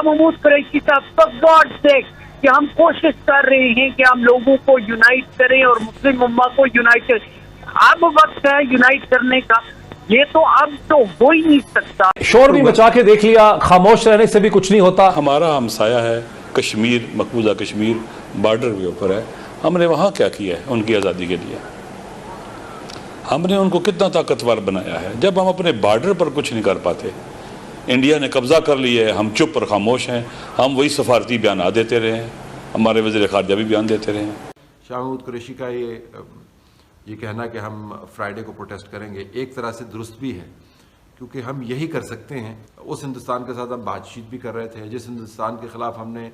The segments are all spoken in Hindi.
महमूद कुरैशी साहब, फॉर गॉड सेक, कि हम कोशिश कर रहे हैं कि हम लोगों को यूनाइट करें और मुस्लिम उम्मा को यूनाइट करें। अब वक्त है यूनाइट करने का, ये तो अब तो हो ही नहीं सकता। शोर भी मचा के देख लिया, खामोश रहने से भी कुछ नहीं होता। हमारा हमसाया है कश्मीर, मकबूजा कश्मीर बॉर्डर के ऊपर है। हमने वहाँ क्या किया है उनकी आज़ादी के लिए? हमने उनको कितना ताकतवर बनाया है। जब हम अपने बॉर्डर पर कुछ नहीं कर पाते, इंडिया ने कब्ज़ा कर लिया है, हम चुप और खामोश हैं। हम वही सफारती बयान देते रहे हैं, हमारे वज़ीर ख़ारजा भी बयान देते रहे हैं। शाह महमूद कुरैशी का ये कहना कि हम फ्राइडे को प्रोटेस्ट करेंगे एक तरह से दुरुस्त भी है, क्योंकि हम यही कर सकते हैं। उस हिंदुस्तान के साथ हम बातचीत भी कर रहे थे जिस हिंदुस्तान के ख़िलाफ़ हमने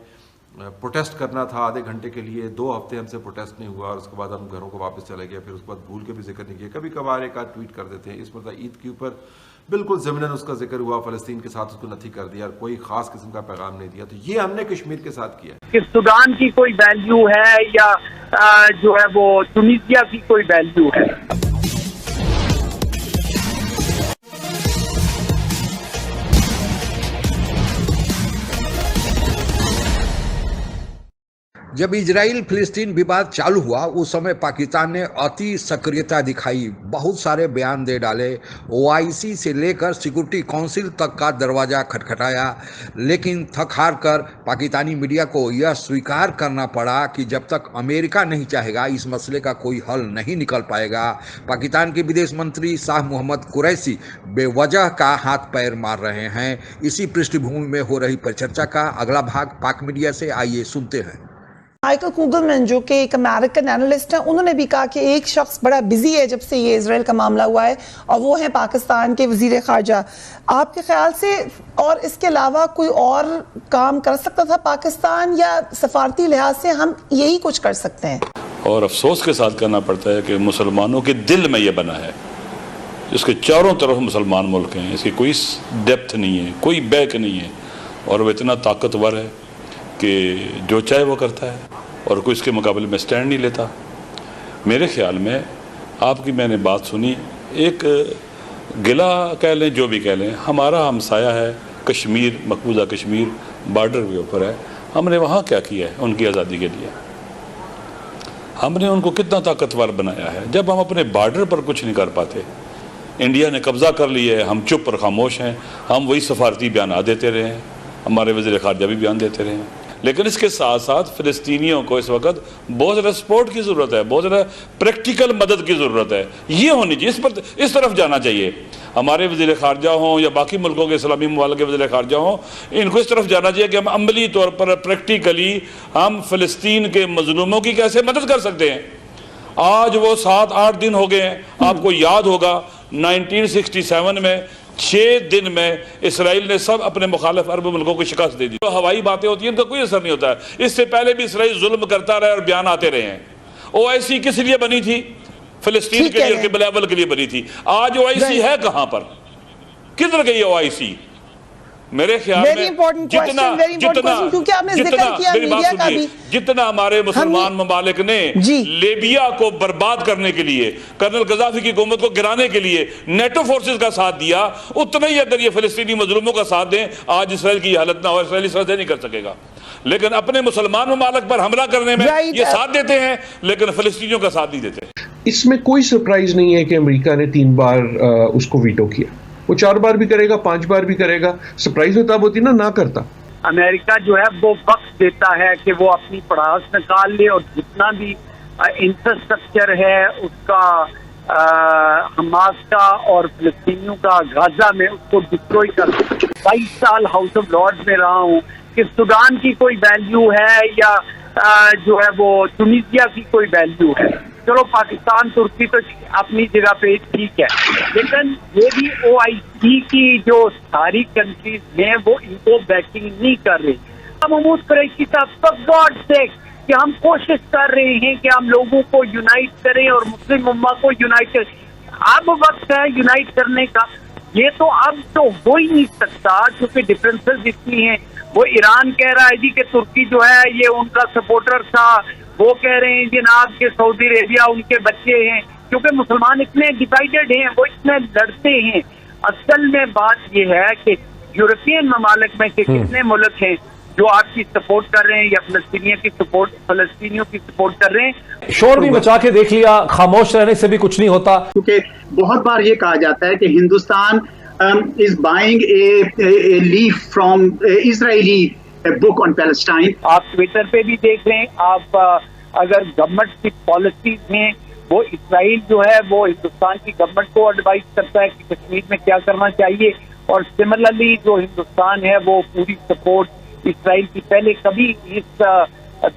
प्रोटेस्ट करना था आधे घंटे के लिए, 2 हफ्ते हमसे प्रोटेस्ट नहीं हुआ और उसके बाद हम घरों को वापस चले गए। फिर उसके बाद भूल के भी जिक्र नहीं किया, कभी कभार एक आध ट्वीट कर देते हैं। इस पर ईद के ऊपर बिल्कुल ज़मीनन उसका जिक्र हुआ, फ़लस्तीन के साथ उसको नथी कर दिया, कोई ख़ास किस्म का पैगाम नहीं दिया। तो ये हमने कश्मीर के साथ किया। कि सूडान की कोई वैल्यू है या जो है वो तुनीसिया की कोई वैल्यू है? जब इजराइल फिलिस्तीन विवाद चालू हुआ उस समय पाकिस्तान ने अति सक्रियता दिखाई, बहुत सारे बयान दे डाले, ओआईसी से लेकर सिक्योरिटी काउंसिल तक का दरवाज़ा खटखटाया। लेकिन थक हार कर पाकिस्तानी मीडिया को यह स्वीकार करना पड़ा कि जब तक अमेरिका नहीं चाहेगा इस मसले का कोई हल नहीं निकल पाएगा। पाकिस्तान के विदेश मंत्री शाह मोहम्मद कुरैशी बेवजह का हाथ पैर मार रहे हैं। इसी पृष्ठभूमि में हो रही परिचर्चा का अगला भाग पाक मीडिया से आइए सुनते हैं। माइकल कुगलमैन जो कि एक अमेरिकन एनालिस्ट है, उन्होंने भी कहा कि एक शख्स बड़ा बिजी है जब से ये इजराइल का मामला हुआ है और वो है पाकिस्तान के वजीर खारजा। आपके ख्याल से और इसके अलावा कोई और काम कर सकता था पाकिस्तान, या सफारती लिहाज से हम यही कुछ कर सकते हैं? और अफसोस के साथ कहना पड़ता है कि मुसलमानों के दिल में ये बना है, इसके चारों तरफ मुसलमान मुल्क हैं, इसकी कोई डेप्थ नहीं है, कोई बैक नहीं है, और वो इतना ताकतवर है कि जो चाहे वो करता है और कोई इसके मुकाबले में स्टैंड नहीं लेता। मेरे ख्याल में आपकी मैंने बात सुनी, एक गिला कह लें जो भी कह लें, हमारा हमसाया है कश्मीर, मकबूजा कश्मीर बॉर्डर के ऊपर है। हमने वहाँ क्या किया है उनकी आज़ादी के लिए? हमने उनको कितना ताकतवर बनाया है। जब हम अपने बॉर्डर पर कुछ नहीं कर पाते, इंडिया ने कब्ज़ा कर लिया है, हम चुप और खामोश हैं। हम वही सफारती बयान देते रहे हैं, हमारे वज़ीर ख़ारजा भी बयान देते रहे हैं। लेकिन इसके साथ साथ फ़िलिस्तीनियों को इस वक्त बहुत ज़्यादा सपोर्ट की ज़रूरत है, बहुत ज़्यादा प्रैक्टिकल मदद की ज़रूरत है। ये होनी चाहिए, इस तरफ जाना चाहिए। हमारे वज़ीर ख़ारजा हों या बाकी मुल्कों के इस्लामी ममालिक के वज़ीर ख़ारजा हों, इनको इस तरफ जाना चाहिए कि हम अमली तौर पर प्रैक्टिकली हम फ़िलिस्तीन के मज़लूमों की कैसे मदद कर सकते हैं। आज वो 7-8 दिन हो गए हैं। आपको याद होगा 1967 में 6 दिन में इसराइल ने सब अपने मुखालिफ अरब मुल्कों को शिकस्त दे दी। तो हवाई बातें होती हैं, इनका कोई असर नहीं होता है। इससे पहले भी इसराइल जुल्म करता रहा और बयान आते रहे हैं। ओआईसी किस लिए बनी थी? फिलिस्तीन के लिए, बिलावल के लिए बनी थी। आज ओआईसी है कहां पर? किधर गई ओआईसी? मेरे ख्याल में जितना हमारे मुसलमान ममालिक ने लीबिया को बर्बाद करने के लिए, कर्नल गद्दाफी की हुकूमत को गिराने के लिए नेटो फोर्सेस का साथ दिया, उतना ही अगर ये फिलिस्तीनी मजलूमों का साथ दें, आज इसराइल की हालत ना हो। इसराइल इस तरह नहीं कर सकेगा। लेकिन अपने मुसलमान ममालिक पर हमला करने में ये साथ देते हैं, लेकिन फिलिस्तीनियों का साथ नहीं देते। इसमें कोई सरप्राइज नहीं है कि अमेरिका ने 3 बार उसको वीटो किया। वो 4 बार भी करेगा, 5 बार भी करेगा। सरप्राइज तो तब होती ना करता। अमेरिका जो है वो वक्त देता है कि वो अपनी पड़ास निकाल ले और जितना भी इंफ्रास्ट्रक्चर है उसका, हमास का और फिलिस्तीनियों का गाजा में, उसको डिस्ट्रॉय कर। 22 साल हाउस ऑफ लॉर्ड्स में रहा हूँ कि सूडान की कोई वैल्यू है या जो है वो तुनीसिया की कोई वैल्यू है। चलो पाकिस्तान, तुर्की तो अपनी जगह पे ठीक है, लेकिन ये भी ओआईसी की जो सारी कंट्रीज हैं वो इनको बैकिंग नहीं कर रही। महमूद कुरैशी साहब, फॉर गॉड सेक, कि हम कोशिश कर रहे हैं कि हम लोगों को यूनाइट करें और मुस्लिम उम्मा को यूनाइट करें। अब वक्त है यूनाइट करने का, ये तो अब तो हो ही नहीं सकता क्योंकि डिफरेंसेस इतनी हैं। वो ईरान कह रहा है जी कि तुर्की जो है ये उनका सपोर्टर था, वो कह रहे हैं जनाब के सऊदी अरेबिया उनके बच्चे हैं, क्योंकि मुसलमान इतने डिवाइडेड हैं, वो इतने लड़ते हैं। असल में बात ये है कि यूरोपियन ममालिक में से कितने मुल्क हैं जो आपकी सपोर्ट कर रहे हैं या फलस्तीनियों की सपोर्ट कर रहे हैं? शोर भी मचा के देख लिया, खामोश रहने से भी कुछ नहीं होता। क्योंकि बहुत बार ये कहा जाता है कि Hindustan is buying a leaf from Israeli book on Palestine. आप ट्विटर पे भी देख लें, आप अगर गवर्नमेंट की पॉलिसीज हैं वो इसराइल जो है वो हिंदुस्तान की गवर्नमेंट को एडवाइस करता है कि कश्मीर में क्या करना चाहिए, और सिमिलरली जो हिंदुस्तान है वो पूरी सपोर्ट इसराइल की पहले कभी इस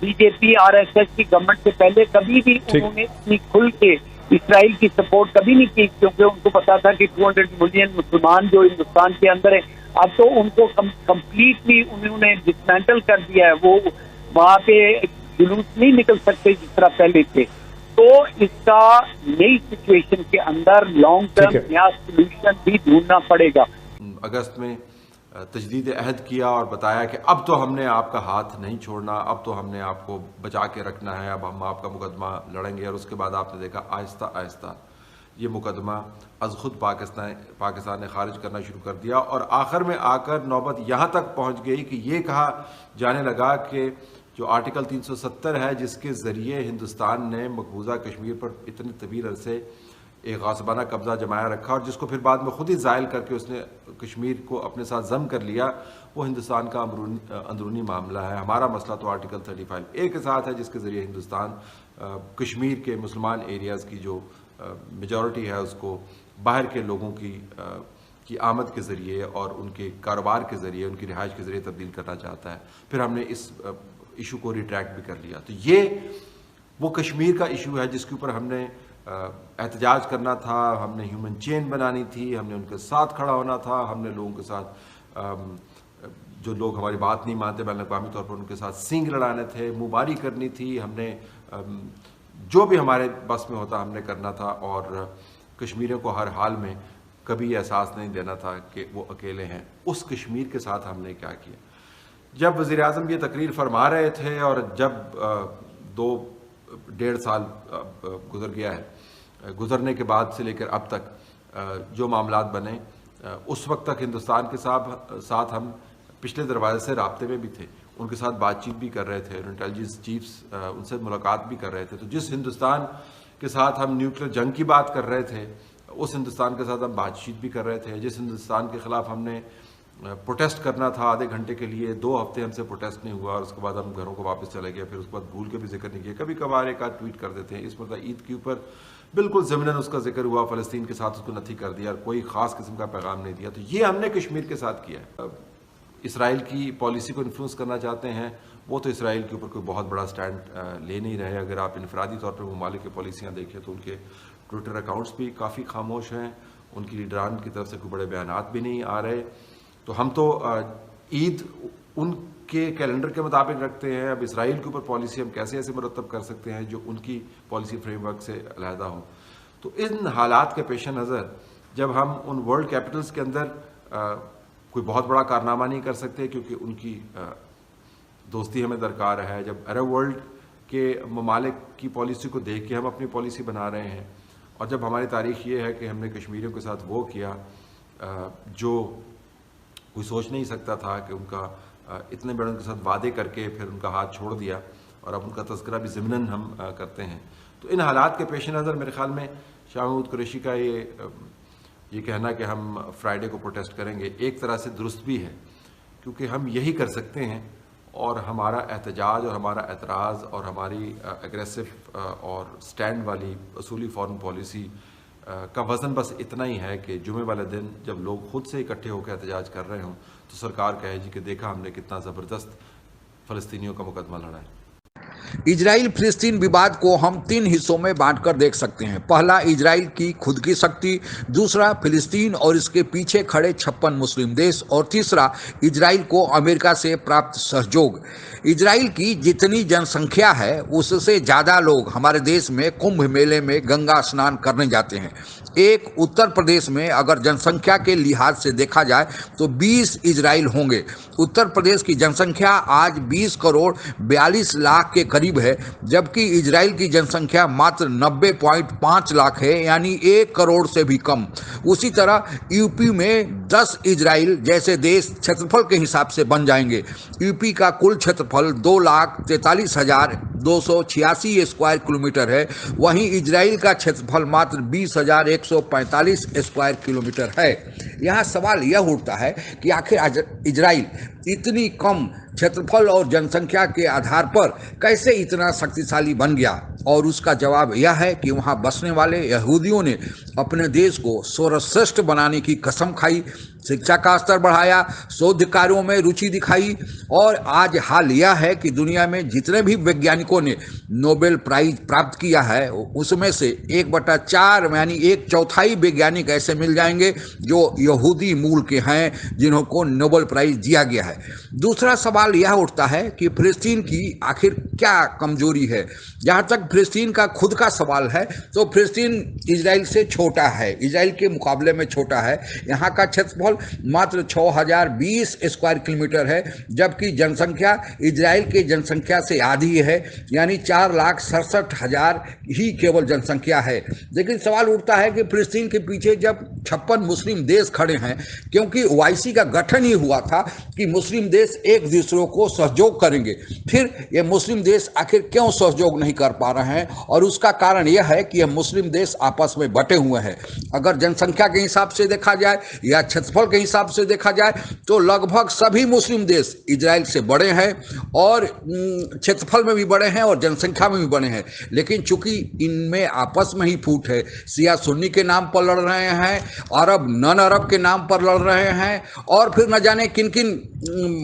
बीजेपी आरएसएस की गवर्नमेंट से पहले कभी भी उन्होंने इतनी खुल के इसराइल की सपोर्ट कभी नहीं की, क्योंकि उनको पता था कि 200 मिलियन मुसलमान जो हिंदुस्तान के अंदर है, अब तो उनको कंप्लीटली उन्होंने डिसमेंटल कर दिया है। वो वहां पे जुलूस नहीं निकल सकते जिस तरह पहले थे। तो इसका नई सिचुएशन के अंदर लॉन्ग टर्म नया सोल्यूशन भी ढूंढना पड़ेगा। अगस्त में तजदीद अहद किया और बताया कि अब तो हमने आपका हाथ नहीं छोड़ना, अब तो हमने आपको बचा के रखना है, अब हम आपका मुकदमा लड़ेंगे। और उसके बाद आपने देखा आहिस्ता आहिस्ता ये मुकदमा अज खुद पाकिस्तान ने खारिज करना शुरू कर दिया, और आखिर में आकर नौबत यहाँ तक पहुँच गई कि ये कहा जाने लगा कि जो आर्टिकल 370 है जिसके ज़रिए हिंदुस्तान ने मकबूजा कश्मीर पर इतने तवील अरसे एक गासबाना कब्जा जमाया रखा और जिसको फिर बाद में खुद ही ज़ायल करके उसने कश्मीर को अपने साथ जम कर लिया, वो हिंदुस्तान का अंदरूनी मामला है। हमारा मसला तो आर्टिकल 35A के साथ है, जिसके ज़रिए हिंदुस्तान कश्मीर के मुसलमान एरियाज़ की जो मेजॉरिटी है उसको बाहर के लोगों की आमद के ज़रिए और उनके कारोबार के ज़रिए, उनकी रिहाइश के ज़रिए तब्दील करना चाहता है। फिर हमने इस इशू को रिट्रैक्ट भी कर लिया। तो ये वो कश्मीर का इशू है जिसके ऊपर हमने एहतजाज करना था, हमने ह्यूमन चेन बनानी थी, हमने उनके साथ खड़ा होना था, हमने लोगों के साथ जो लोग हमारी बात नहीं मानते बैन अवी तौर पर उनके साथ सींग लड़ाने थे, मुँहबारी करनी थी, हमने जो भी हमारे बस में होता हमने करना था, और कश्मीरियों को हर हाल में कभी एहसास नहीं देना था कि वो अकेले हैं। उस कश्मीर के साथ हमने क्या किया, जब वज़ीर-ए-आज़म ये तकरीर फरमा रहे थे और जब 2-1.5 साल गुजर गया है, गुजरने के बाद से लेकर अब तक जो मामलात बने, उस वक्त तक हिंदुस्तान के साथ हम पिछले दरवाजे से राब्ते में भी थे, उनके साथ बातचीत भी कर रहे थे, इंटेलिजेंस चीफ्स उनसे मुलाकात भी कर रहे थे। तो जिस हिंदुस्तान के साथ हम न्यूक्लियर जंग की बात कर रहे थे, उस हिंदुस्तान के साथ हम बातचीत भी कर रहे थे। जिस हिंदुस्तान के ख़िलाफ़ हमने प्रोटेस्ट करना था आधे घंटे के लिए, 2 हफ्ते हमसे प्रोटेस्ट नहीं हुआ और उसके बाद हम घरों को वापस चले गए। फिर उसके बाद भूल के भी जिक्र नहीं किया, कभी कभार एक आध ट्वीट कर देते हैं। इस मतलब ईद के ऊपर बिल्कुल ज़मीनन उसका जिक्र हुआ, फ़लस्तीन के साथ उसको नथी कर दिया, कोई ख़ास किस्म का पैगाम नहीं दिया। तो ये हमने कश्मीर के साथ किया है। इसराइल की पॉलिसी को इन्फ्लुएंस करना चाहते हैं, वो तो इसराइल के ऊपर कोई बहुत बड़ा स्टैंड ले नहीं रहे। अगर आप इनफरादी तौर पर ममालिक की पॉलिसियाँ देखें तो उनके ट्विटर अकाउंट्स भी काफ़ी खामोश हैं, उनकी लीडरान की तरफ से कोई बड़े बयानात भी नहीं आ रहे। तो हम तो ईद उनके कैलेंडर के मुताबिक रखते हैं। अब इसराइल के ऊपर पॉलिसी हम कैसे ऐसे मुरतब कर सकते हैं जो उनकी पॉलिसी फ्रेमवर्क से अलहदा हो। तो इन हालात के पेश नज़र जब हम उन वर्ल्ड कैपिटल्स के अंदर कोई बहुत बड़ा कारनामा नहीं कर सकते क्योंकि उनकी दोस्ती हमें दरकार है, जब अरब वर्ल्ड के ममालिक की पॉलिसी को देख के हम अपनी पॉलिसी बना रहे हैं, और जब हमारी तारीख ये है कि हमने कश्मीरियों के साथ वो किया जो कोई सोच नहीं सकता था कि उनका इतने बड़े उनके साथ वादे करके फिर उनका हाथ छोड़ दिया, और अब उनका तज़किरा भी ज़िमनन हम करते हैं। तो इन हालात के पेश नज़र मेरे ख़्याल में शाह महमूद कुरैशी का ये कहना कि हम फ्राइडे को प्रोटेस्ट करेंगे एक तरह से दुरुस्त भी है, क्योंकि हम यही कर सकते हैं, और हमारा एहतजाज और हमारा एतराज़ और हमारी एग्रेसिव और स्टैंड वाली असूली फॉरेन पॉलिसी का वज़न बस इतना ही है कि जुमे वाले दिन जब लोग खुद से इकट्ठे होकर एहतजाज कर रहे हों तो सरकार कहे जी कि देखा हमने कितना ज़बरदस्त फ़लस्तीनियों का मुकदमा लड़ा है। इजराइल फिलिस्तीन विवाद को हम 3 हिस्सों में बांटकर देख सकते हैं। पहला, इजराइल की खुद की शक्ति, दूसरा फिलिस्तीन और इसके पीछे खड़े 56 मुस्लिम देश, और तीसरा इजराइल को अमेरिका से प्राप्त सहयोग। इजराइल की जितनी जनसंख्या है उससे ज़्यादा लोग हमारे देश में कुंभ मेले में गंगा स्नान करने जाते हैं। एक उत्तर प्रदेश में अगर जनसंख्या के लिहाज से देखा जाए तो 20 इजराइल होंगे। उत्तर प्रदेश की जनसंख्या आज 20 करोड़ 42 लाख के करीब है, जबकि इजराइल की जनसंख्या मात्र 90.5 लाख है, यानी 1 करोड़ से भी कम। उसी तरह यूपी में 10 इजराइल जैसे देश क्षेत्रफल के हिसाब से बन जाएंगे। यूपी का कुल क्षेत्रफल 2,43,286 स्क्वायर किलोमीटर है, वहीं इजराइल का क्षेत्रफल मात्र 20,145 स्क्वायर किलोमीटर है। यहाँ सवाल यह उठता है कि आखिर इजराइल इतनी कम क्षेत्रफल और जनसंख्या के आधार पर कैसे इतना शक्तिशाली बन गया, और उसका जवाब यह है कि वहाँ बसने वाले यहूदियों ने अपने देश को सर्वश्रेष्ठ बनाने की कसम खाई, शिक्षा का स्तर बढ़ाया, शोध कार्यों में रुचि दिखाई, और आज हाल यह है कि दुनिया में जितने भी वैज्ञानिकों ने नोबेल प्राइज प्राप्त किया है उसमें से 1/4 यानी 1/4 वैज्ञानिक ऐसे मिल जाएंगे जो यहूदी मूल के हैं, जिन्हों को नोबेल प्राइज दिया गया है। दूसरा सवाल यह उठता है कि फिलिस्तीन की आखिर क्या कमजोरी है। जहाँ तक फिलिस्तीन का खुद का सवाल है तो फिलिस्तीन इजराइल से छोटा है, इजराइल के मुकाबले में छोटा है। यहाँ का क्षेत्रफल मात्र 6,020 स्क्वायर किलोमीटर है, जबकि जनसंख्या इजराइल के जनसंख्या से आधी है, यानी 4,67,000 ही केवल जनसंख्या है। लेकिन सवाल उठता है कि फिलिस्तीन के पीछे जब 56 मुस्लिम देश खड़े हैं, क्योंकि ओआईसी का गठन ही हुआ था कि मुस्लिम देश एक दूसरे को सहयोग करेंगे, फिर ये मुस्लिम देश आखिर क्यों सहयोग नहीं कर पा रहे हैं, और उसका कारण यह है कि ये मुस्लिम देश आपस में बटे हुए हैं। अगर जनसंख्या के हिसाब से देखा जाए या क्षेत्रफल के हिसाब से देखा जाए तो लगभग सभी मुस्लिम देश इजराइल से बड़े हैं, और क्षेत्रफल में भी बड़े हैं और जनसंख्या में भी बड़े हैं। लेकिन चूंकि इनमें आपस में ही फूट है, शिया सुन्नी के नाम पर लड़ रहे हैं, अरब नन अरब के नाम पर लड़ रहे हैं, और फिर न जाने किन किन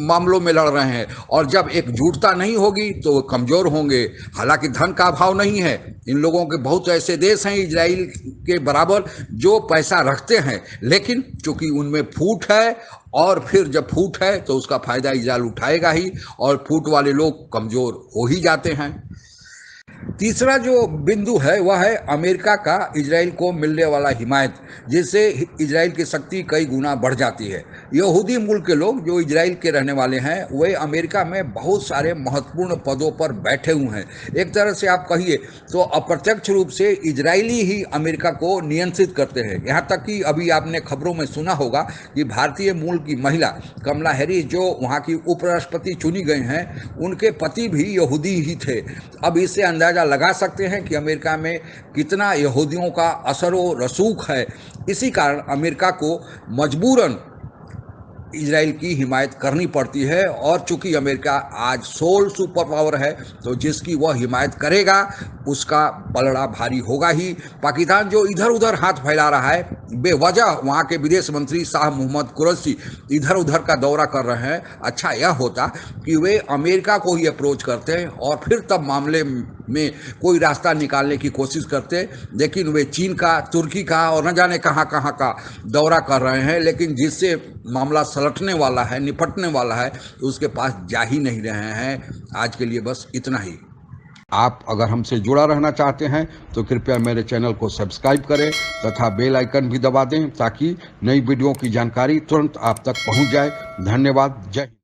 मामलों में लड़ रहे हैं, और जब एकजुटता नहीं होगी तो वो कमजोर होंगे। हालांकि धन का अभाव नहीं है, इन लोगों के बहुत ऐसे देश हैं इजराइल के बराबर जो पैसा रखते हैं, लेकिन चूंकि उनमें फूट है, और फिर जब फूट है तो उसका फायदा इजराइल उठाएगा ही, और फूट वाले लोग कमजोर हो ही जाते हैं। तीसरा जो बिंदु है वह है अमेरिका का इजराइल को मिलने वाला हिमायत, जिससे इजराइल की शक्ति कई गुना बढ़ जाती है। यहूदी मूल के लोग जो इजराइल के रहने वाले हैं वे अमेरिका में बहुत सारे महत्वपूर्ण पदों पर बैठे हुए हैं। एक तरह से आप कहिए तो अप्रत्यक्ष रूप से इजरायली ही अमेरिका को नियंत्रित करते हैं। यहाँ तक कि अभी आपने खबरों में सुना होगा कि भारतीय मूल की महिला कमला हैरिस जो वहाँ की उपराष्ट्रपति चुनी गई हैं, उनके पति भी यहूदी ही थे। अब इससे अंदाजा लगा सकते हैं कि अमेरिका में कितना यहूदियों का असर व रसूख है। इसी कारण अमेरिका को मजबूरन इजराइल की हिमायत करनी पड़ती है, और चूंकि अमेरिका आज सोल सुपर पावर है तो जिसकी वह हिमायत करेगा उसका पलड़ा भारी होगा ही। पाकिस्तान जो इधर उधर हाथ फैला रहा है बेवजह, वहाँ के विदेश मंत्री शाह मोहम्मद कुरैशी इधर उधर का दौरा कर रहे हैं। अच्छा यह होता कि वे अमेरिका को ही अप्रोच करते हैं और फिर तब मामले में कोई रास्ता निकालने की कोशिश करते, लेकिन वे चीन का, तुर्की का और न जाने कहाँ कहाँ का दौरा कर रहे हैं। लेकिन जिससे मामला सलटने वाला है, निपटने वाला है, उसके पास जा ही नहीं रहे हैं। आज के लिए बस इतना ही। आप अगर हमसे जुड़ा रहना चाहते हैं तो कृपया मेरे चैनल को सब्सक्राइब करें तथा बेल आइकन भी दबा दें ताकि नई वीडियो की जानकारी तुरंत आप तक पहुंच जाए। धन्यवाद। जय